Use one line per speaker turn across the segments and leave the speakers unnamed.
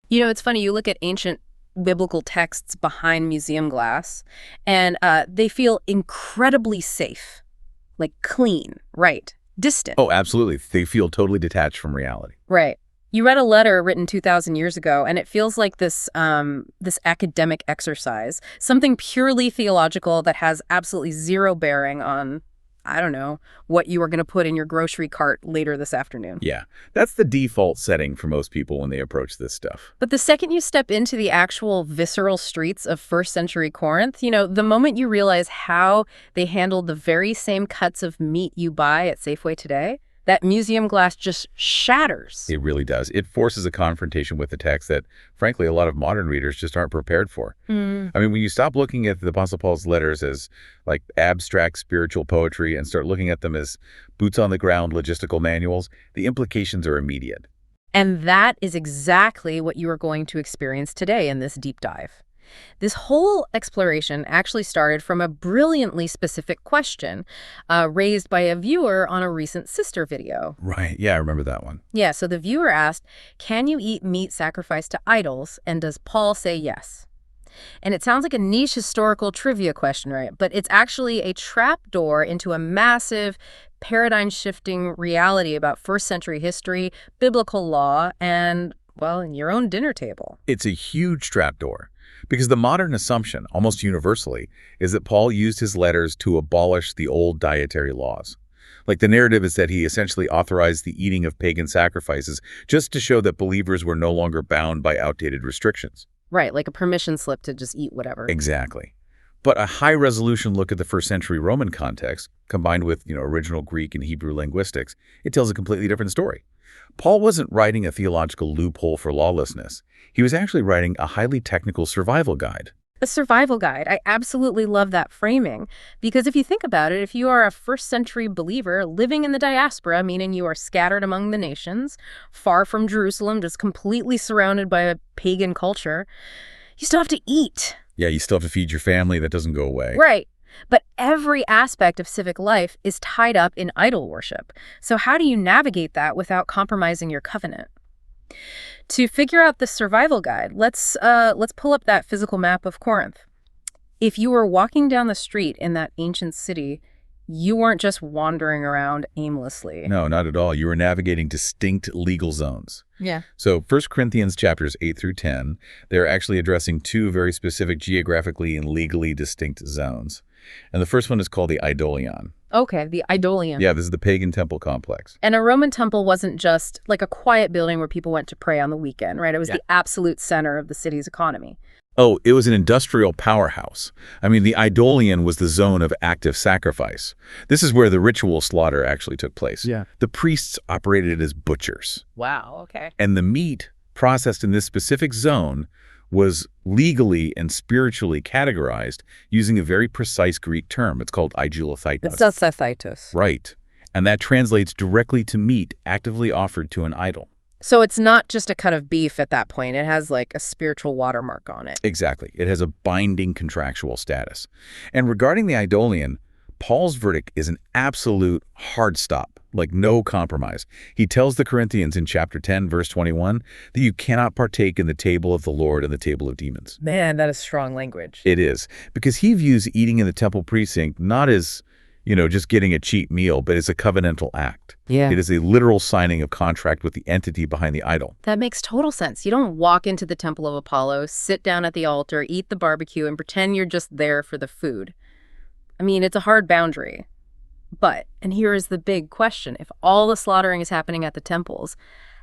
You know, it's funny, you look at ancient biblical texts behind museum glass, and they feel incredibly safe, like clean, right, distant.
Oh, absolutely. They feel totally detached from reality.
Right. You read a letter written 2,000 years ago, and it feels like this academic exercise, something purely theological that has absolutely zero bearing on, I don't know, what you are going to put in your grocery cart later this afternoon.
Yeah, that's the default setting for most people when they approach this stuff.
But the second you step into the actual visceral streets of first century Corinth, you know, the moment you realize how they handled the very same cuts of meat you buy at Safeway today, that museum glass just shatters.
It really does. It forces a confrontation with the text that, frankly, a lot of modern readers just aren't prepared for.
Mm.
I mean, when you stop looking at the Apostle Paul's letters as like abstract spiritual poetry and start looking at them as boots on the ground logistical manuals, the implications are immediate.
And that is exactly what you are going to experience today in this deep dive. This whole exploration actually started from a brilliantly specific question raised by a viewer on a recent Sister video.
Right. Yeah, I remember that one.
Yeah, so the viewer asked, can you eat meat sacrificed to idols, and does Paul say yes? And it sounds like a niche historical trivia question, right? But it's actually a trapdoor into a massive paradigm-shifting reality about first century history, biblical law, and, well, in your own dinner table.
It's a huge trapdoor. Because the modern assumption, almost universally, is that Paul used his letters to abolish the old dietary laws. Like the narrative is that he essentially authorized the eating of pagan sacrifices just to show that believers were no longer bound by outdated restrictions.
Right, like a permission slip to just eat whatever.
Exactly. But a high-resolution look at the first century Roman context, combined with, original Greek and Hebrew linguistics, it tells a completely different story. Paul wasn't writing a theological loophole for lawlessness. He was actually writing a highly technical survival guide.
A survival guide. I absolutely love that framing. Because if you think about it, if you are a first century believer living in the diaspora, meaning you are scattered among the nations, far from Jerusalem, just completely surrounded by a pagan culture, you still have to eat.
Yeah, you still have to feed your family. That doesn't go away.
Right. But every aspect of civic life is tied up in idol worship. So how do you navigate that without compromising your covenant? To figure out the survival guide, let's pull up that physical map of Corinth. If you were walking down the street in that ancient city, you weren't just wandering around aimlessly.
No, not at all. You were navigating distinct legal zones.
Yeah.
So 1 Corinthians chapters 8 through 10, they're actually addressing two very specific geographically and legally distinct zones. And the first one is called the Idolion.
Okay, the Idolion.
Yeah, this is the pagan temple complex.
And a Roman temple wasn't just like a quiet building where people went to pray on the weekend, right? It was the absolute center of the city's economy.
Oh, it was an industrial powerhouse. I mean, the Idolion was the zone of active sacrifice. This is where the ritual slaughter actually took place.
Yeah.
The priests operated as butchers.
Wow, okay.
And the meat processed in this specific zone was legally and spiritually categorized using a very precise Greek term. It's called
It's
Right. And that translates directly to meat actively offered to an idol.
So it's not just a cut of beef at that point. It has like a spiritual watermark on it.
Exactly. It has a binding contractual status. And regarding the Idolion, Paul's verdict is an absolute hard stop, like no compromise. He tells the Corinthians in chapter 10, verse 21, that you cannot partake in the table of the Lord and the table of demons.
Man, that is strong language.
It is, because he views eating in the temple precinct not as, just getting a cheap meal, but as a covenantal act.
Yeah.
It is a literal signing of contract with the entity behind the idol.
That makes total sense. You don't walk into the temple of Apollo, sit down at the altar, eat the barbecue, and pretend you're just there for the food. I mean, it's a hard boundary. But, and here is the big question, if all the slaughtering is happening at the temples,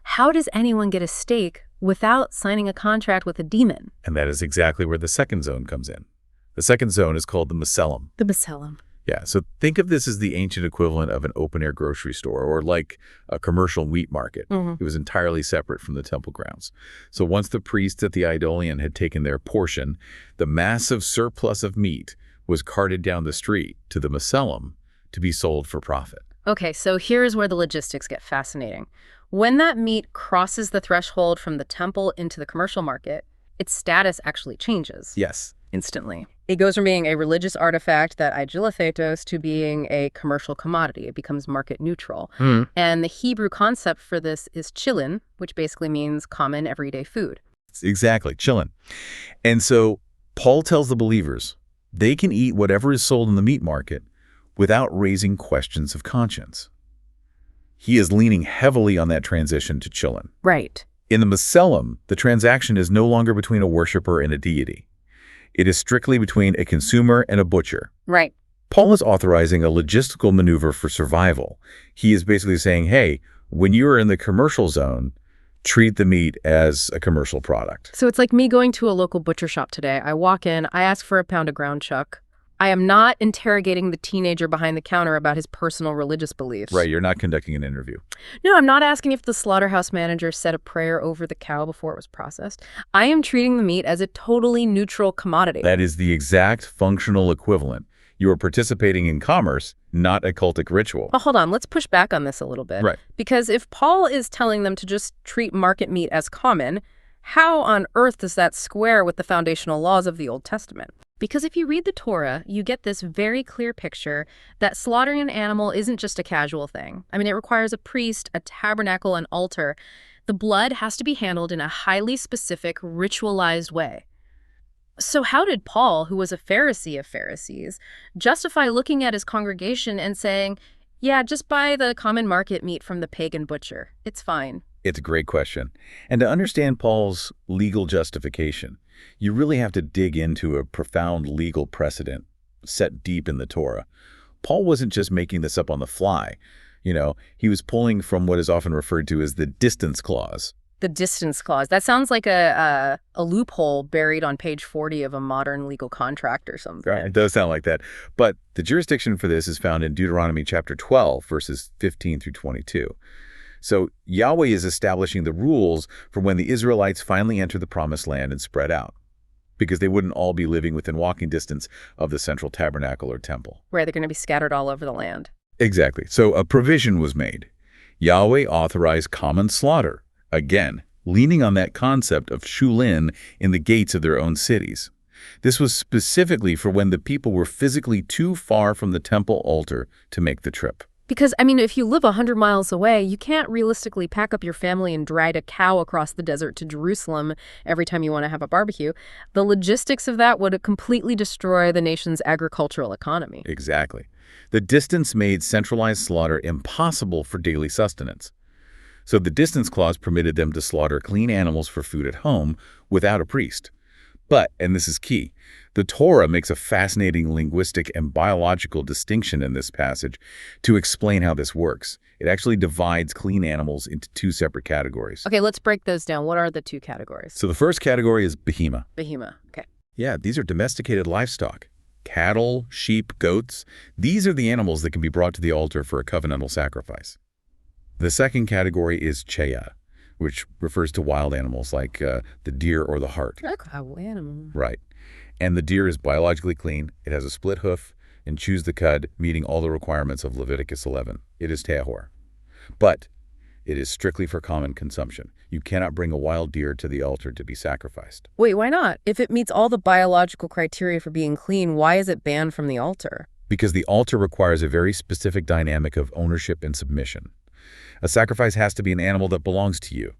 how does anyone get a steak without signing a contract with a demon?
And that is exactly where the second zone comes in. The second zone is called the Macellum.
The Macellum.
Yeah, so think of this as the ancient equivalent of an open-air grocery store or like a commercial wheat market.
Mm-hmm.
It was entirely separate from the temple grounds. So once the priests at the Idolion had taken their portion, the massive surplus of meat was carted down the street to the Macellum to be sold for profit.
Okay, so here's where the logistics get fascinating. When that meat crosses the threshold from the temple into the commercial market, its status actually changes.
Yes.
Instantly. It goes from being a religious artifact that Idolion to being a commercial commodity. It becomes market neutral. And the Hebrew concept for this is chilin, which basically means common everyday food.
Exactly, chilling. And so Paul tells the believers they can eat whatever is sold in the meat market without raising questions of conscience. He is leaning heavily on that transition to chillin.
Right.
In the Macellum, the transaction is no longer between a worshiper and a deity. It is strictly between a consumer and a butcher.
Right.
Paul is authorizing a logistical maneuver for survival. He is basically saying, hey, when you are in the commercial zone, treat the meat as a commercial product.
So it's like me going to a local butcher shop today. I walk in, I ask for a pound of ground chuck. I am not interrogating the teenager behind the counter about his personal religious beliefs.
Right, you're not conducting an interview.
No, I'm not asking if the slaughterhouse manager said a prayer over the cow before it was processed. I am treating the meat as a totally neutral commodity.
That is the exact functional equivalent. You are participating in commerce, not a cultic ritual.
But hold on, let's push back on this a little bit.
Right.
Because if Paul is telling them to just treat market meat as common, how on earth does that square with the foundational laws of the Old Testament? Because if you read the Torah, you get this very clear picture that slaughtering an animal isn't just a casual thing. I mean, it requires a priest, a tabernacle, an altar. The blood has to be handled in a highly specific, ritualized way. So how did Paul, who was a Pharisee of Pharisees, justify looking at his congregation and saying, yeah, just buy the common market meat from the pagan butcher. It's fine.
It's a great question. And to understand Paul's legal justification, you really have to dig into a profound legal precedent set deep in the Torah. Paul wasn't just making this up on the fly. He was pulling from what is often referred to as the distance clause.
The distance clause. That sounds like a loophole buried on page 40 of a modern legal contract or something.
Right, it does sound like that. But the jurisdiction for this is found in Deuteronomy chapter 12, verses 15 through 22. So Yahweh is establishing the rules for when the Israelites finally enter the promised land and spread out, because they wouldn't all be living within walking distance of the central tabernacle or temple.
Right, they're going to be scattered all over the land.
Exactly. So a provision was made. Yahweh authorized common slaughter, again, leaning on that concept of shulin in the gates of their own cities. This was specifically for when the people were physically too far from the temple altar to make the trip.
Because, I mean, if you live 100 miles away, you can't realistically pack up your family and drag a cow across the desert to Jerusalem every time you want to have a barbecue. The logistics of that would completely destroy the nation's agricultural economy.
Exactly. The distance made centralized slaughter impossible for daily sustenance. So the distance clause permitted them to slaughter clean animals for food at home without a priest. But, and this is key, the Torah makes a fascinating linguistic and biological distinction in this passage to explain how this works. It actually divides clean animals into two separate categories.
Okay, let's break those down. What are the two categories?
So the first category is behema.
Behema, okay.
Yeah, these are domesticated livestock. Cattle, sheep, goats. These are the animals that can be brought to the altar for a covenantal sacrifice. The second category is cheya, which refers to wild animals like the deer or the hart.
Wild animal.
Right. And the deer is biologically clean. It has a split hoof and chews the cud, meeting all the requirements of Leviticus 11. It is tahor. But it is strictly for common consumption. You cannot bring a wild deer to the altar to be sacrificed.
Wait, why not? If it meets all the biological criteria for being clean, why is it banned from the altar?
Because the altar requires a very specific dynamic of ownership and submission. A sacrifice has to be an animal that belongs to you,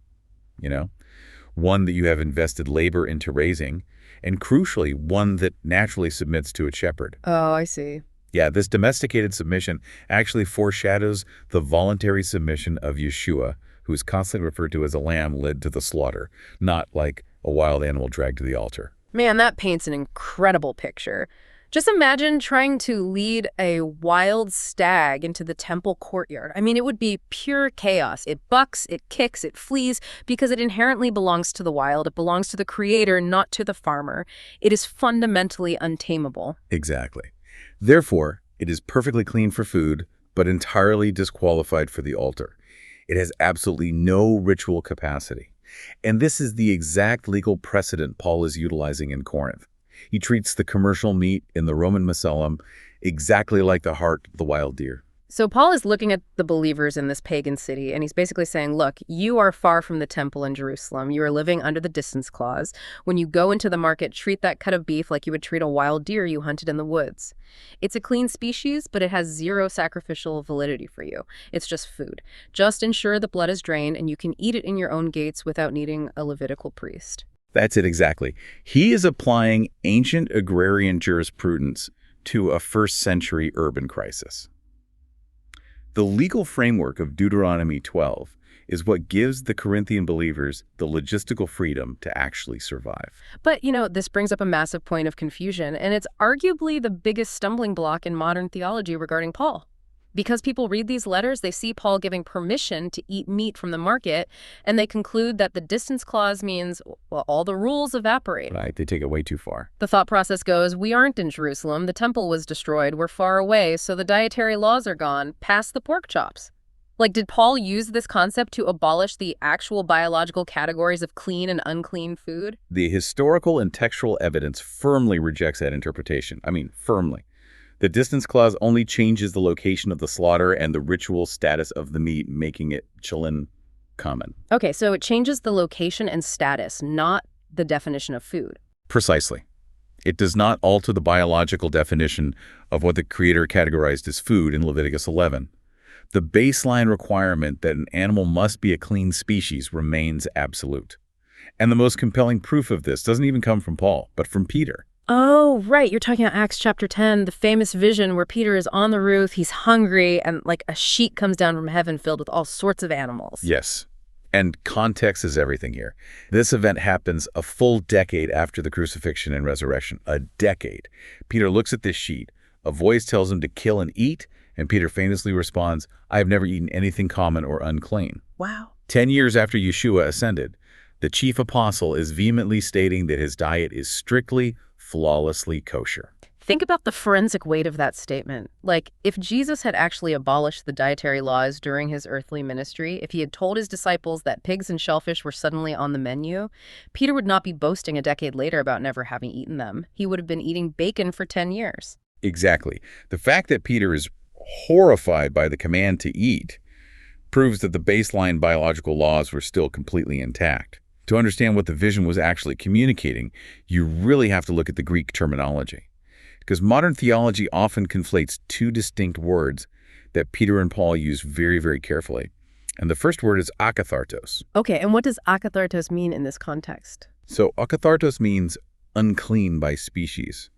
one that you have invested labor into raising, and crucially, one that naturally submits to its shepherd.
Oh, I see.
Yeah, this domesticated submission actually foreshadows the voluntary submission of Yeshua, who is constantly referred to as a lamb led to the slaughter, not like a wild animal dragged to the altar.
Man, that paints an incredible picture. Just imagine trying to lead a wild stag into the temple courtyard. I mean, it would be pure chaos. It bucks, it kicks, it flees, because it inherently belongs to the wild. It belongs to the creator, not to the farmer. It is fundamentally untamable.
Exactly. Therefore, it is perfectly clean for food, but entirely disqualified for the altar. It has absolutely no ritual capacity. And this is the exact legal precedent Paul is utilizing in Corinth. He treats the commercial meat in the Roman Macellum exactly like the heart of the wild deer.
So Paul is looking at the believers in this pagan city, and he's basically saying, look, you are far from the temple in Jerusalem. You are living under the distance clause. When you go into the market, treat that cut of beef like you would treat a wild deer you hunted in the woods. It's a clean species, but it has zero sacrificial validity for you. It's just food. Just ensure the blood is drained, and you can eat it in your own gates without needing a Levitical priest.
That's it exactly. He is applying ancient agrarian jurisprudence to a first-century urban crisis. The legal framework of Deuteronomy 12 is what gives the Corinthian believers the logistical freedom to actually survive.
But, this brings up a massive point of confusion, and it's arguably the biggest stumbling block in modern theology regarding Paul. Because people read these letters, they see Paul giving permission to eat meat from the market, and they conclude that the distance clause means, well, all the rules evaporate.
Right, they take it way too far.
The thought process goes, we aren't in Jerusalem, the temple was destroyed, we're far away, so the dietary laws are gone, past the pork chops. Like, did Paul use this concept to abolish the actual biological categories of clean and unclean food?
The historical and textual evidence firmly rejects that interpretation. I mean, firmly. The distance clause only changes the location of the slaughter and the ritual status of the meat, making it chillin common.
Okay, so it changes the location and status, not the definition of food.
Precisely. It does not alter the biological definition of what the Creator categorized as food in Leviticus 11. The baseline requirement that an animal must be a clean species remains absolute. And the most compelling proof of this doesn't even come from Paul, but from Peter.
Oh, right. You're talking about Acts chapter 10, the famous vision where Peter is on the roof, he's hungry, and like a sheet comes down from heaven filled with all sorts of animals.
Yes. And context is everything here. This event happens a full decade after the crucifixion and resurrection. A decade. Peter looks at this sheet. A voice tells him to kill and eat, and Peter famously responds, I have never eaten anything common or unclean.
Wow.
10 years after Yeshua ascended, the chief apostle is vehemently stating that his diet is strictly, flawlessly kosher.
Think about the forensic weight of that statement. Like, if Jesus had actually abolished the dietary laws during his earthly ministry, if he had told his disciples that pigs and shellfish were suddenly on the menu, Peter would not be boasting a decade later about never having eaten them. He would have been eating bacon for 10 years.
Exactly. The fact that Peter is horrified by the command to eat proves that the baseline biological laws were still completely intact. To understand what the vision was actually communicating, you really have to look at the Greek terminology. Because modern theology often conflates two distinct words that Peter and Paul use very, very carefully. And the first word is akathartos.
Okay, and what does akathartos mean in this context?
So akathartos means unclean by species.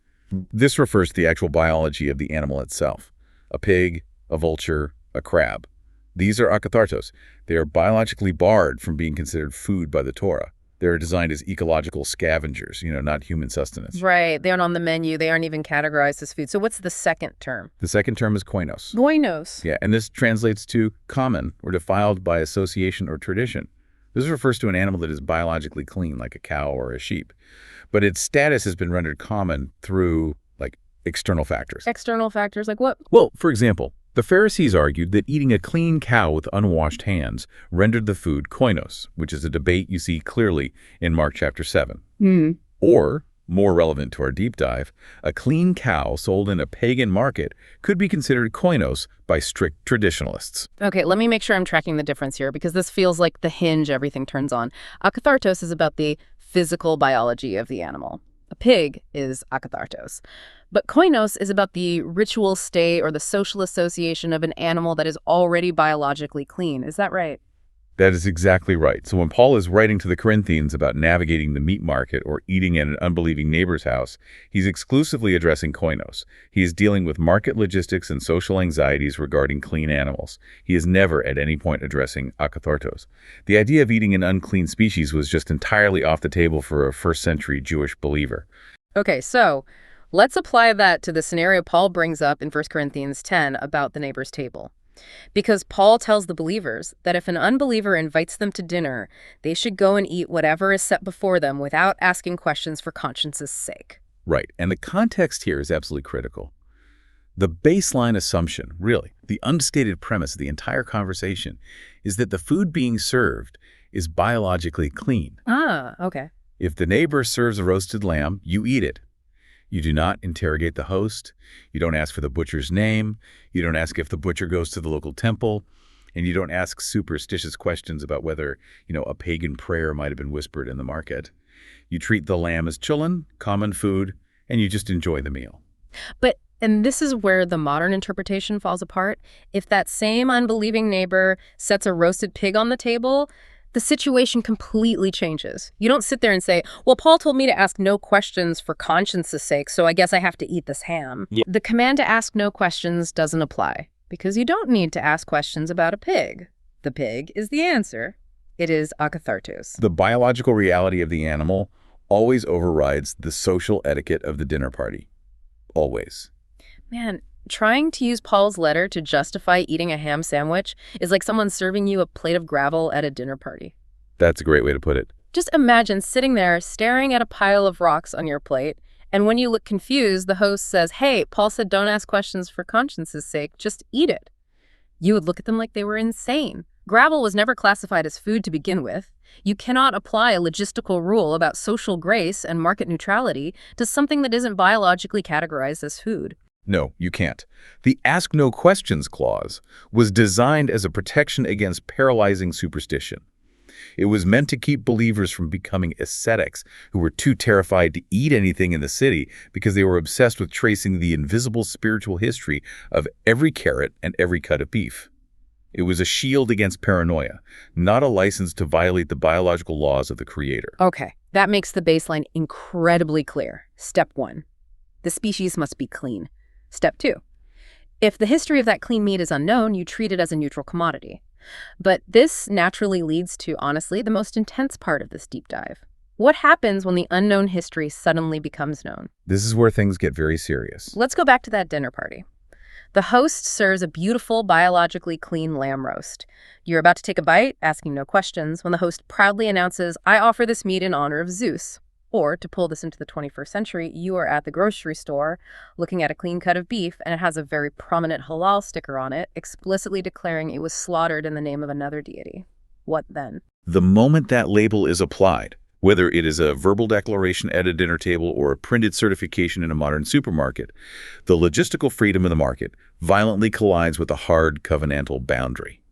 This refers to the actual biology of the animal itself. A pig, a vulture, a crab. These are akathartos. They are biologically barred from being considered food by the Torah. They're designed as ecological scavengers, not human sustenance.
Right. They aren't on the menu. They aren't even categorized as food. So what's the second term?
The second term is koinos.
Koinos.
Yeah, and this translates to common or defiled by association or tradition. This refers to an animal that is biologically clean, like a cow or a sheep. But its status has been rendered common through, external factors.
External factors, like what?
Well, for example, the Pharisees argued that eating a clean cow with unwashed hands rendered the food koinos, which is a debate you see clearly in Mark chapter 7. Or, more relevant to our deep dive, a clean cow sold in a pagan market could be considered koinos by strict traditionalists.
Okay, let me make sure I'm tracking the difference here, because this feels like the hinge everything turns on. Akathartos is about the physical biology of the animal. A pig is akathartos. But koinos is about the ritual state or the social association of an animal that is already biologically clean. Is that right?
That is exactly right. So when Paul is writing to the Corinthians about navigating the meat market or eating at an unbelieving neighbor's house, he's exclusively addressing koinos. He is dealing with market logistics and social anxieties regarding clean animals. He is never at any point addressing akathartos. The idea of eating an unclean species was just entirely off the table for a first-century Jewish believer.
Okay, so let's apply that to the scenario Paul brings up in 1 Corinthians 10 about the neighbor's table. Because Paul tells the believers that if an unbeliever invites them to dinner, they should go and eat whatever is set before them without asking questions for conscience's sake.
Right, and the context here is absolutely critical. The baseline assumption, really, the unstated premise of the entire conversation, is that the food being served is biologically clean.
Ah, okay.
If the neighbor serves a roasted lamb, you eat it. You do not interrogate the host. You don't ask for the butcher's name. You don't ask if the butcher goes to the local temple. And you don't ask superstitious questions about whether, a pagan prayer might have been whispered in the market. You treat the lamb as chulin, common food, and you just enjoy the meal.
And this is where the modern interpretation falls apart. If that same unbelieving neighbor sets a roasted pig on the table, the situation completely changes. You don't sit there and say, well, Paul told me to ask no questions for conscience's sake, so I guess I have to eat this ham.
Yeah.
The command to ask no questions doesn't apply, because you don't need to ask questions about a pig. The pig is the answer. It is akathartos.
The biological reality of the animal always overrides the social etiquette of the dinner party. Always.
Man, trying to use Paul's letter to justify eating a ham sandwich is like someone serving you a plate of gravel at a dinner party.
That's a great way to put it.
Just imagine sitting there staring at a pile of rocks on your plate, and when you look confused, the host says, hey, Paul said don't ask questions for conscience's sake, just eat it. You would look at them like they were insane. Gravel was never classified as food to begin with. You cannot apply a logistical rule about social grace and market neutrality to something that isn't biologically categorized as food.
No, you can't. The Ask No Questions clause was designed as a protection against paralyzing superstition. It was meant to keep believers from becoming ascetics who were too terrified to eat anything in the city because they were obsessed with tracing the invisible spiritual history of every carrot and every cut of beef. It was a shield against paranoia, not a license to violate the biological laws of the Creator.
Okay, that makes the baseline incredibly clear. Step 1. The species must be clean. Step 2. If the history of that clean meat is unknown, you treat it as a neutral commodity. But this naturally leads to, honestly, the most intense part of this deep dive. What happens when the unknown history suddenly becomes known?
This is where things get very serious.
Let's go back to that dinner party. The host serves a beautiful, biologically clean lamb roast. You're about to take a bite, asking no questions, when the host proudly announces, I offer this meat in honor of Zeus. Or, to pull this into the 21st century, you are at the grocery store looking at a clean cut of beef, and it has a very prominent halal sticker on it, explicitly declaring it was slaughtered in the name of another deity. What then?
The moment that label is applied, whether it is a verbal declaration at a dinner table or a printed certification in a modern supermarket, the logistical freedom of the market violently collides with a hard covenantal boundary.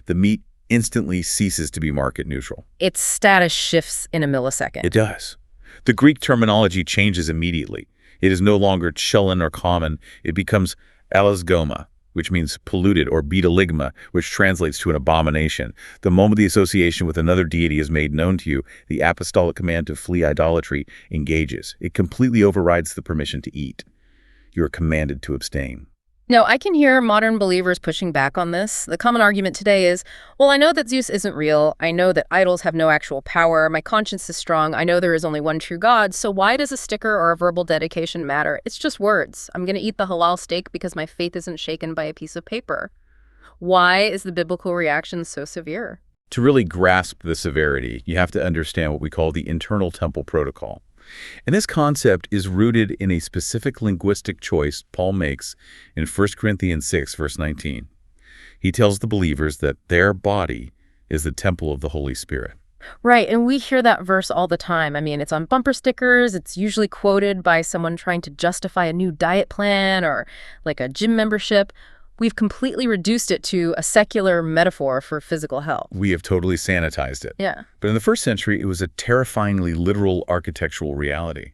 The meat instantly ceases to be market neutral.
Its status shifts in a millisecond.
It does. The Greek terminology changes immediately. It is no longer chulin or common. It becomes alasgoma, which means polluted, or betaligma, which translates to an abomination. The moment the association with another deity is made known to you, the apostolic command to flee idolatry engages. It completely overrides the permission to eat. You are commanded to abstain.
Now, I can hear modern believers pushing back on this. The common argument today is, well, I know that Zeus isn't real. I know that idols have no actual power. My conscience is strong. I know there is only one true God. So why does a sticker or a verbal dedication matter? It's just words. I'm going to eat the halal steak because my faith isn't shaken by a piece of paper. Why is the biblical reaction so severe?
To really grasp the severity, you have to understand what we call the internal temple protocol. And this concept is rooted in a specific linguistic choice Paul makes in 1 Corinthians 6, verse 19. He tells the believers that their body is the temple of the Holy Spirit.
Right, and we hear that verse all the time. I mean, it's on bumper stickers. It's usually quoted by someone trying to justify a new diet plan or like a gym membership. We've completely reduced it to a secular metaphor for physical health.
We have totally sanitized it.
Yeah.
But in the first century, it was a terrifyingly literal architectural reality.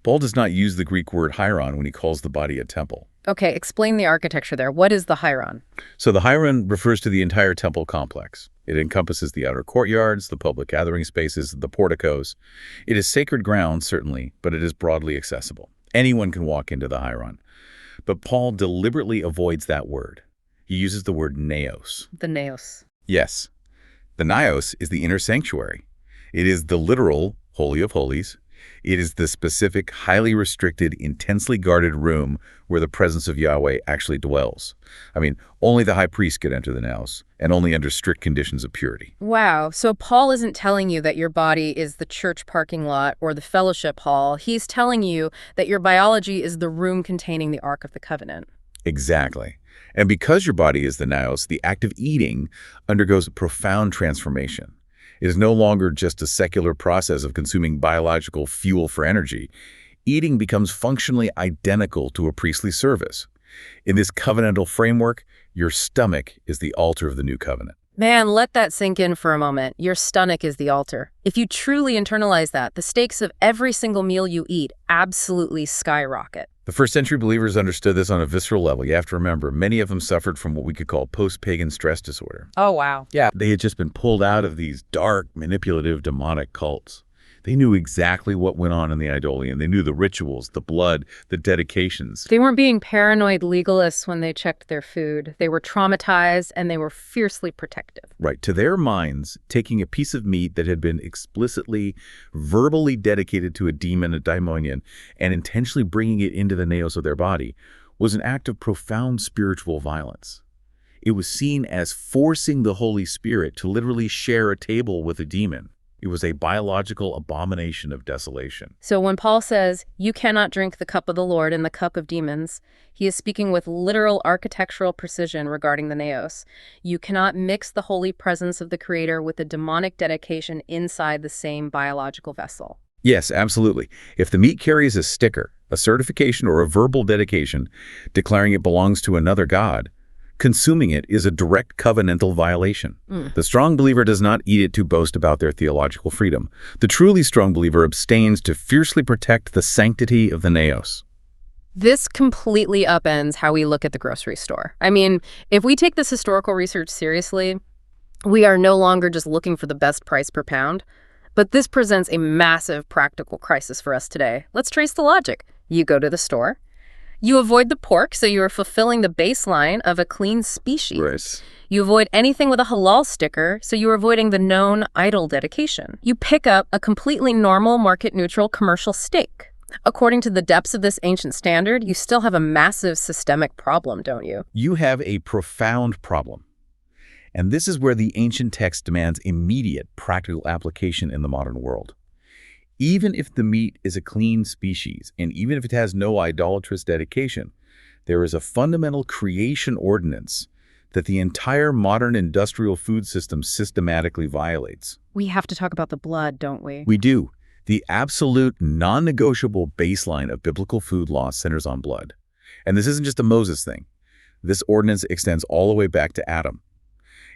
Paul does not use the Greek word hieron when he calls the body a temple.
Okay, explain the architecture there. What is the hieron?
So the hieron refers to the entire temple complex. It encompasses the outer courtyards, the public gathering spaces, the porticos. It is sacred ground, certainly, but it is broadly accessible. Anyone can walk into the hieron. But Paul deliberately avoids that word. He uses the word naos.
The naos.
Yes. The naos is the inner sanctuary. It is the literal Holy of Holies. It is the specific, highly restricted, intensely guarded room where the presence of Yahweh actually dwells. I mean, only the high priest could enter the naos, and only under strict conditions of purity.
Wow, so Paul isn't telling you that your body is the church parking lot or the fellowship hall. He's telling you that your biology is the room containing the Ark of the Covenant.
Exactly. And because your body is the naos, the act of eating undergoes a profound transformation. It is no longer just a secular process of consuming biological fuel for energy. Eating becomes functionally identical to a priestly service. In this covenantal framework, your stomach is the altar of the new covenant.
Man, let that sink in for a moment. Your stomach is the altar. If you truly internalize that, the stakes of every single meal you eat absolutely skyrocket.
The first century believers understood this on a visceral level. You have to remember, many of them suffered from what we could call post-pagan stress disorder.
Oh, wow.
Yeah, they had just been pulled out of these dark, manipulative, demonic cults. They knew exactly what went on in the Idolion. They knew the rituals, the blood, the dedications.
They weren't being paranoid legalists when they checked their food. They were traumatized and they were fiercely protective.
Right. To their minds, taking a piece of meat that had been explicitly, verbally dedicated to a demon, a daimonion, and intentionally bringing it into the naos of their body was an act of profound spiritual violence. It was seen as forcing the Holy Spirit to literally share a table with a demon. It was a biological abomination of desolation.
So when Paul says, "You cannot drink the cup of the Lord and the cup of demons," he is speaking with literal architectural precision regarding the naos. You cannot mix the holy presence of the Creator with the demonic dedication inside the same biological vessel.
Yes, absolutely. If the meat carries a sticker, a certification, or a verbal dedication declaring it belongs to another god, consuming it is a direct covenantal violation. The strong believer does not eat it to boast about their theological freedom. The truly strong believer abstains to fiercely protect the sanctity of the naos.
This completely upends how we look at the grocery store. I mean, if we take this historical research seriously, we are no longer just looking for the best price per pound, but this presents a massive practical crisis for us today. Let's trace the logic. You go to the store. You avoid the pork, so you are fulfilling the baseline of a clean species.
Right.
You avoid anything with a halal sticker, so you're avoiding the known idol dedication. You pick up a completely normal, market-neutral commercial steak. According to the depths of this ancient standard, you still have a massive systemic problem, don't you?
You have a profound problem. And this is where the ancient text demands immediate practical application in the modern world. Even if the meat is a clean species, and even if it has no idolatrous dedication, there is a fundamental creation ordinance that the entire modern industrial food system systematically violates.
We have to talk about the blood, don't we?
We do. The absolute non-negotiable baseline of biblical food law centers on blood. And this isn't just a Moses thing. This ordinance extends all the way back to Adam.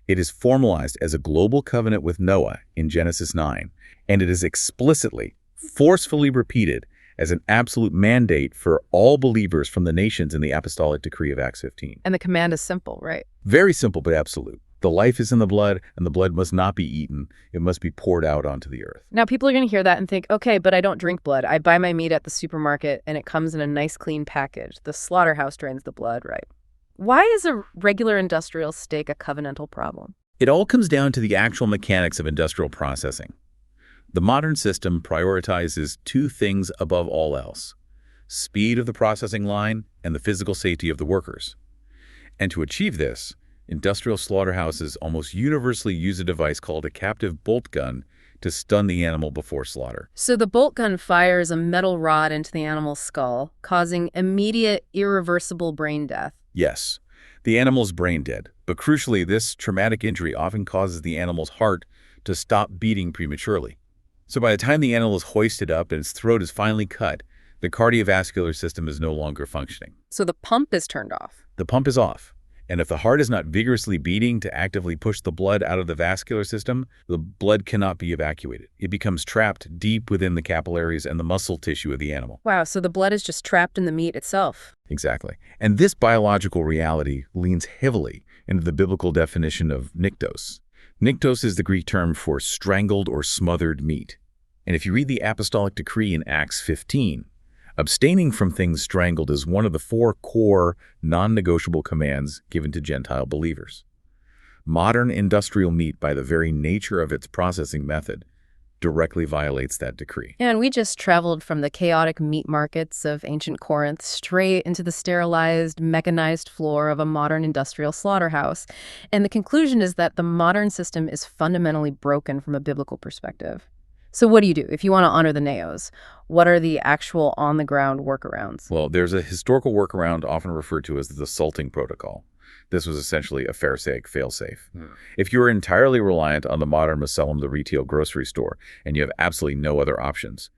It is formalized as a global covenant with Noah in Genesis 9, and it is explicitly, forcefully repeated as an absolute mandate for all believers from the nations in the apostolic decree of Acts 15.
And the command is simple, right?
Very simple, but absolute. The life is in the blood, and the blood must not be eaten. It must be poured out onto the earth.
Now, people are going to hear that and think, okay, but I don't drink blood. I buy my meat at the supermarket, and it comes in a nice, clean package. The slaughterhouse drains the blood, right? Why is a regular industrial steak a covenantal problem?
It all comes down to the actual mechanics of industrial processing. The modern system prioritizes two things above all else: speed of the processing line and the physical safety of the workers. And to achieve this, industrial slaughterhouses almost universally use a device called a captive bolt gun to stun the animal before slaughter.
So the bolt gun fires a metal rod into the animal's skull, causing immediate, irreversible brain death.
Yes, the animal's brain dead, but crucially, this traumatic injury often causes the animal's heart to stop beating prematurely. So by the time the animal is hoisted up and its throat is finally cut, the cardiovascular system is no longer functioning.
So the pump is turned off.
The pump is off. And if the heart is not vigorously beating to actively push the blood out of the vascular system, the blood cannot be evacuated. It becomes trapped deep within the capillaries and the muscle tissue of the animal.
Wow, so the blood is just trapped in the meat itself.
Exactly. And this biological reality leans heavily into the biblical definition of niktos. Niktos is the Greek term for strangled or smothered meat. And if you read the apostolic decree in Acts 15, abstaining from things strangled is one of the four core, non-negotiable commands given to Gentile believers. Modern industrial meat, by the very nature of its processing method, directly violates that decree.
And we just traveled from the chaotic meat markets of ancient Corinth straight into the sterilized, mechanized floor of a modern industrial slaughterhouse. And the conclusion is that the modern system is fundamentally broken from a biblical perspective. So what do you do if you want to honor the naos? What are the actual on-the-ground workarounds?
Well, there's a historical workaround often referred to as the salting protocol. This was essentially a pharisaic fail-safe. If you are entirely reliant on the modern Macellum, the retail grocery store, and you have absolutely no other options,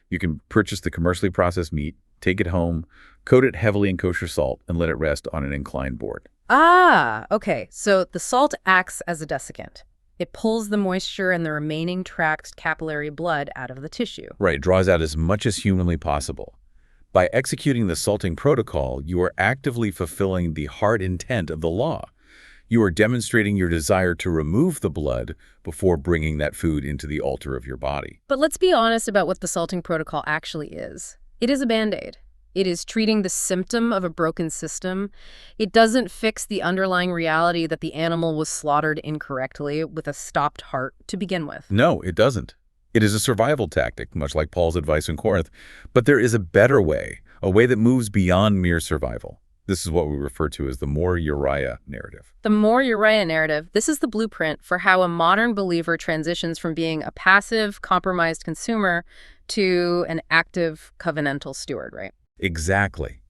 you can purchase the commercially processed meat, take it home, coat it heavily in kosher salt, and let it rest on an inclined board.
Ah, okay. So the salt acts as a desiccant. It pulls the moisture and the remaining trapped capillary blood out of the tissue.
Right, draws out as much as humanly possible. By executing the salting protocol, you are actively fulfilling the heart intent of the law. You are demonstrating your desire to remove the blood before bringing that food into the altar of your body.
But let's be honest about what the salting protocol actually is. It is a Band-Aid. It is treating the symptom of a broken system. It doesn't fix the underlying reality that the animal was slaughtered incorrectly with a stopped heart to begin with.
No, it doesn't. It is a survival tactic, much like Paul's advice in Corinth. But there is a better way, a way that moves beyond mere survival. This is what we refer to as the more Uriah narrative.
The more Uriah narrative, this is the blueprint for how a modern believer transitions from being a passive, compromised consumer to an active, covenantal steward, right?
Exactly.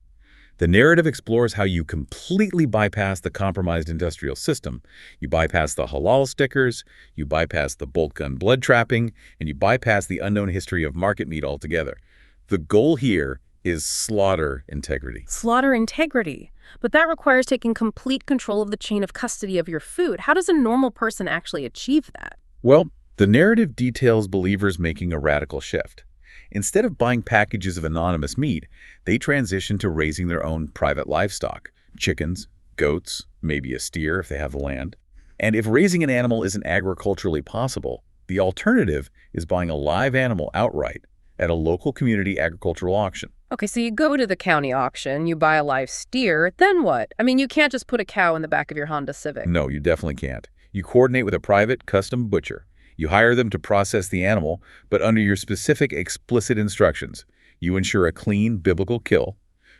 The narrative explores how you completely bypass the compromised industrial system. You bypass the halal stickers, you bypass the bolt gun blood trapping, and you bypass the unknown history of market meat altogether. The goal here is slaughter integrity.
Slaughter integrity. But that requires taking complete control of the chain of custody of your food. How does a normal person actually achieve that?
Well, the narrative details believers making a radical shift. Instead of buying packages of anonymous meat, they transition to raising their own private livestock, chickens, goats, maybe a steer if they have the land. And if raising an animal isn't agriculturally possible, the alternative is buying a live animal outright at a local community agricultural auction.
Okay, so you go to the county auction, you buy a live steer, then what? I mean, you can't just put a cow in the back of your Honda Civic.
No, you definitely can't. You coordinate with a private, custom butcher. You hire them to process the animal, but under your specific, explicit instructions. You ensure a clean, biblical kill.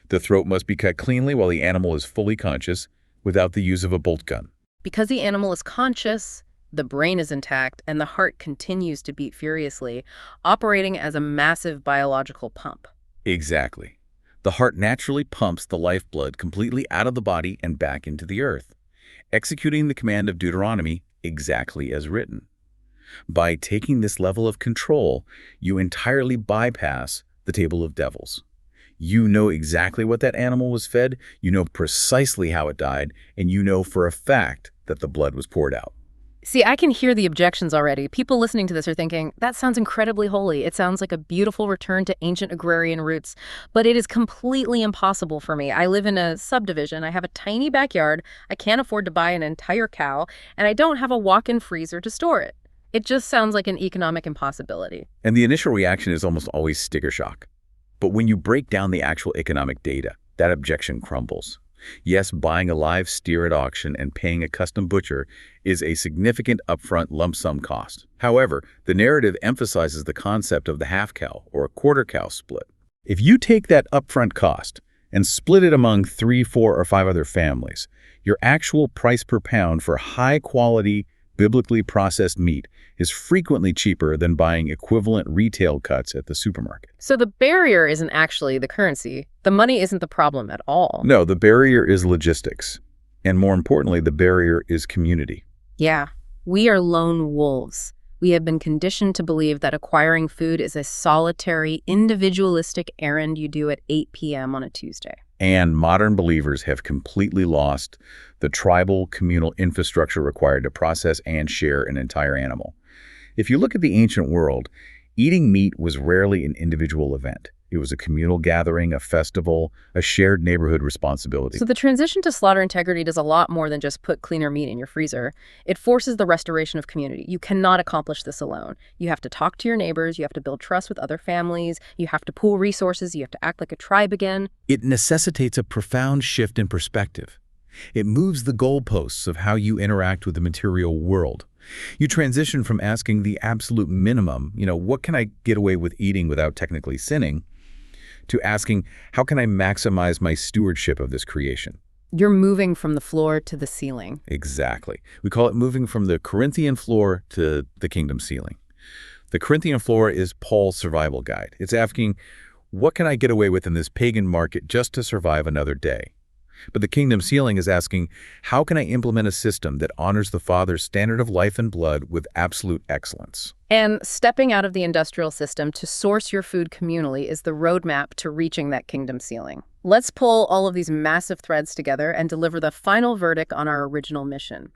The throat must be cut cleanly while the animal is fully conscious, without the use of a bolt gun.
Because the animal is conscious, the brain is intact, and the heart continues to beat furiously, operating as a massive biological pump.
Exactly. The heart naturally pumps the lifeblood completely out of the body and back into the earth, executing the command of Deuteronomy exactly as written. By taking this level of control, you entirely bypass the table of devils. You know exactly what that animal was fed, you know precisely how it died, and you know for a fact that the blood was poured out.
See, I can hear the objections already. People listening to this are thinking, that sounds incredibly holy. It sounds like a beautiful return to ancient agrarian roots, but it is completely impossible for me. I live in a subdivision. I have a tiny backyard. I can't afford to buy an entire cow, and I don't have a walk-in freezer to store it. It just sounds like an economic impossibility.
And the initial reaction is almost always sticker shock. But when you break down the actual economic data, that objection crumbles. Yes, buying a live steer at auction and paying a custom butcher is a significant upfront lump sum cost. However, the narrative emphasizes the concept of the half cow or a quarter cow split. If you take that upfront cost and split it among 3, 4, or 5 other families, your actual price per pound for high-quality, biblically processed meat is frequently cheaper than buying equivalent retail cuts at the supermarket.
So the barrier isn't actually the currency. The money isn't the problem at all.
No, the barrier is logistics. And more importantly, the barrier is community.
Yeah, we are lone wolves. We have been conditioned to believe that acquiring food is a solitary, individualistic errand you do at 8 p.m. on a Tuesday.
And modern believers have completely lost the tribal, communal infrastructure required to process and share an entire animal. If you look at the ancient world, eating meat was rarely an individual event. It was a communal gathering, a festival, a shared neighborhood responsibility.
So the transition to slaughter integrity does a lot more than just put cleaner meat in your freezer. It forces the restoration of community. You cannot accomplish this alone. You have to talk to your neighbors, you have to build trust with other families, you have to pool resources, you have to act like a tribe again.
It necessitates a profound shift in perspective. It moves the goalposts of how you interact with the material world. You transition from asking the absolute minimum, what can I get away with eating without technically sinning, to asking, how can I maximize my stewardship of this creation?
You're moving from the floor to the ceiling.
Exactly. We call it moving from the Corinthian floor to the kingdom ceiling. The Corinthian floor is Paul's survival guide. It's asking, what can I get away with in this pagan market just to survive another day? But the kingdom ceiling is asking, how can I implement a system that honors the Father's standard of life and blood with absolute excellence?
And stepping out of the industrial system to source your food communally is the roadmap to reaching that kingdom ceiling. Let's pull all of these massive threads together and deliver the final verdict on our original mission.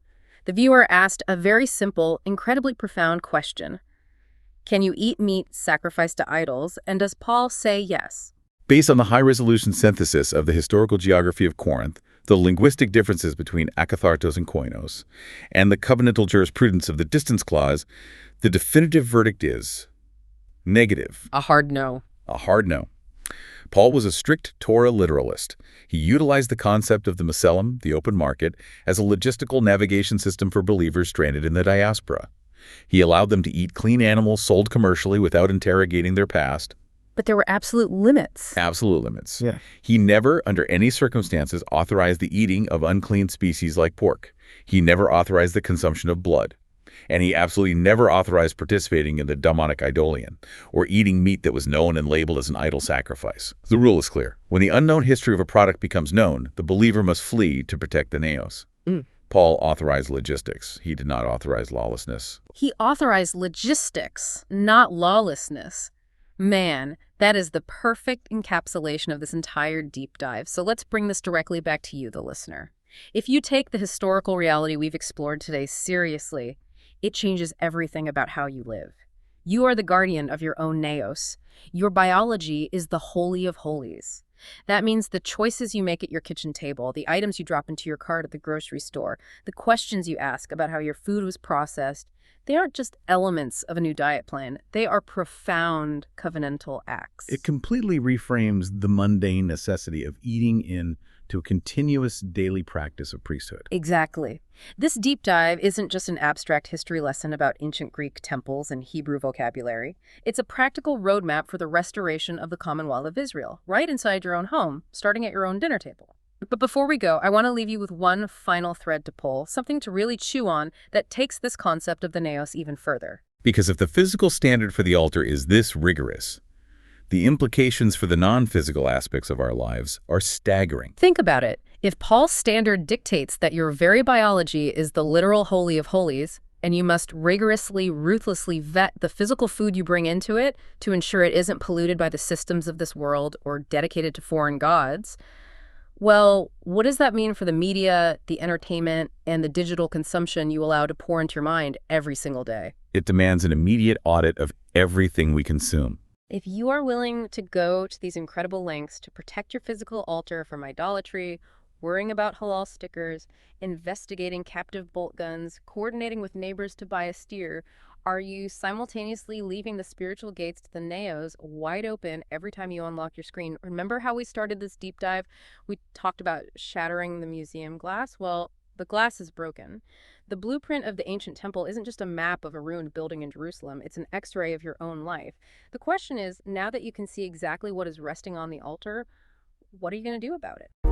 The viewer asked a very simple, incredibly profound question. Can you eat meat sacrificed to idols? And does Paul say yes?
Based on the high-resolution synthesis of the historical geography of Corinth, the linguistic differences between akathartos and koinos, and the covenantal jurisprudence of the distance clause, the definitive verdict is negative.
A hard no.
A hard no. Paul was a strict Torah literalist. He utilized the concept of the Macellum, the open market, as a logistical navigation system for believers stranded in the diaspora. He allowed them to eat clean animals sold commercially without interrogating their past.
But there were absolute limits.
Absolute limits.
Yeah.
He never, under any circumstances, authorized the eating of unclean species like pork. He never authorized the consumption of blood. And he absolutely never authorized participating in the demonic Idolion, or eating meat that was known and labeled as an idol sacrifice. The rule is clear. When the unknown history of a product becomes known, the believer must flee to protect the Naos. Paul authorized logistics. He did not authorize lawlessness.
He authorized logistics, not lawlessness. Man, that is the perfect encapsulation of this entire deep dive. So let's bring this directly back to you, the listener. If you take the historical reality we've explored today seriously, it changes everything about how you live. You are the guardian of your own Naos. Your biology is the Holy of Holies. That means the choices you make at your kitchen table, the items you drop into your cart at the grocery store, the questions you ask about how your food was processed, they aren't just elements of a new diet plan. They are profound covenantal acts.
It completely reframes the mundane necessity of eating into a continuous daily practice of priesthood.
Exactly. This deep dive isn't just an abstract history lesson about ancient Greek temples and Hebrew vocabulary. It's a practical roadmap for the restoration of the Commonwealth of Israel, right inside your own home, starting at your own dinner table. But before we go, I want to leave you with one final thread to pull, something to really chew on that takes this concept of the Naos even further.
Because if the physical standard for the altar is this rigorous, the implications for the non-physical aspects of our lives are staggering.
Think about it. If Paul's standard dictates that your very biology is the literal Holy of Holies, and you must rigorously, ruthlessly vet the physical food you bring into it to ensure it isn't polluted by the systems of this world or dedicated to foreign gods, well, what does that mean for the media, the entertainment, and the digital consumption you allow to pour into your mind every single day?
It demands an immediate audit of everything we consume.
If you are willing to go to these incredible lengths to protect your physical altar from idolatry, worrying about halal stickers, investigating captive bolt guns, coordinating with neighbors to buy a steer, are you simultaneously leaving the spiritual gates to the Naos wide open every time you unlock your screen? Remember how we started this deep dive? We talked about shattering the museum glass. Well, the glass is broken. The blueprint of the ancient temple isn't just a map of a ruined building in Jerusalem. It's an X-ray of your own life. The question is, now that you can see exactly what is resting on the altar, what are you going to do about it?